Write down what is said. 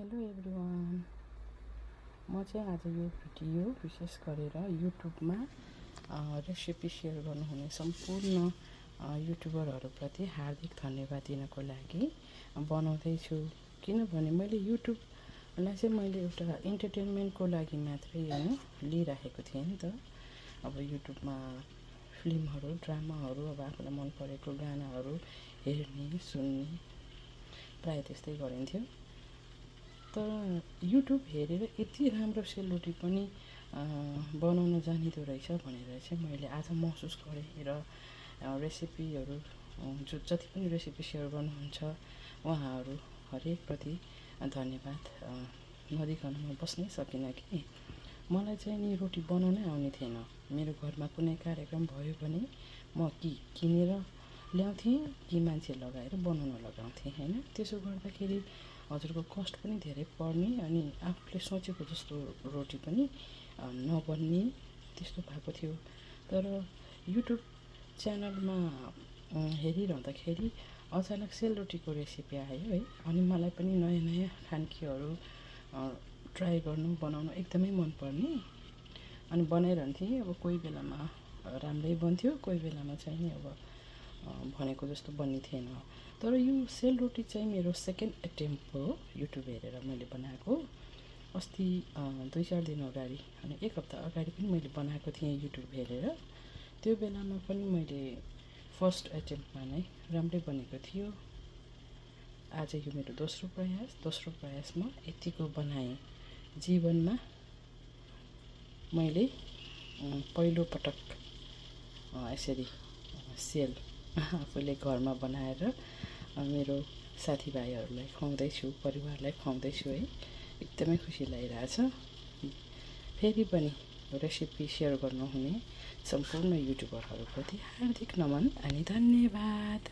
Hello everyone. म चाहिँ आज यो भिडियो विशेष गरेर युट्युबमा रेसिपी सेयर गर्नुहुने सम्पूर्ण युट्युबरहरूप्रति हार्दिक धन्यवाद दिनको लागि बनाउँदैछु। किनभने मैले युट्युबलाई चाहिँ मैले एउटा इन्टरटेनमेन्टको लागि मात्रै लिइराखेको थिएँ नि त। अब युट्युबमा फिल्महरू, ड्रामाहरू, अब आफूलाई मन परेको गानाहरू हेर्ने, सुन्ने प्रायः त्यस्तै गरिन्थ्यो। तर युट्युब हेरेर यति राम्रो सेलरोटी पनि बनाउन जानिँदो रहेछ भनेर चाहिँ मैले आज महसुस गरेँ र रेसिपीहरू जति पनि रेसिपी सेयर गर्नुहुन्छ उहाँहरू हरेकप्रति धन्यवाद नदिकन म बस्नै सकिनँ कि मलाई चाहिँ नि रोटी बनाउनै आउने थिएन। मेरो घरमा कुनै कार्यक्रम भयो भने म किनेर ल्याउँथेँ कि मान्छे लगाएर बनाउन लगाउँथेँ होइन। त्यसो गर्दाखेरि हजुरको कस्ट पनि धेरै पर्ने अनि आफूले सोचेको जस्तो रोटी पनि नबन्ने त्यस्तो भएको थियो। तर युट्युब च्यानलमा हेरिरहँदाखेरि अचानक सेलरोटीको रेसिपी आयो है। अनि मलाई पनि नयाँ नयाँ खानकीहरू ट्राई गर्नु बनाउनु एकदमै मनपर्ने अनि बनाइरहन्थेँ। अब कोही बेलामा राम्रै बन्थ्यो, कोही बेलामा चाहिँ नि अब भनेको जस्तो बन्ने थिएन। तर यो सेलरोटी चाहिँ मेरो सेकेन्ड एटेम्प हो युट्युब हेरेर मैले बनाएको। अस्ति 2-4 दिन अगाडि अनि 1 हप्ता अगाडि पनि मैले बनाएको थिएँ युट्युब हेरेर। त्यो बेलामा पनि मैले फर्स्ट एटेम्पमा नै राम्रै बनेको थियो। आज यो मेरो दोस्रो प्रयासमा यतिको बनाएँ। जीवनमा मैले पहिलो पटक यसरी सेल आफूले घरमा बनाएर मेरो साथीभाइहरूलाई खुवाउँदैछु, परिवारलाई खुवाउँदैछु है। एकदमै खुसी लागिरहेछ। फेरि पनि रेसिपी सेयर गर्नुहुने सम्पूर्ण युट्युबरहरूप्रति हार्दिक नमन अनि धन्यवाद।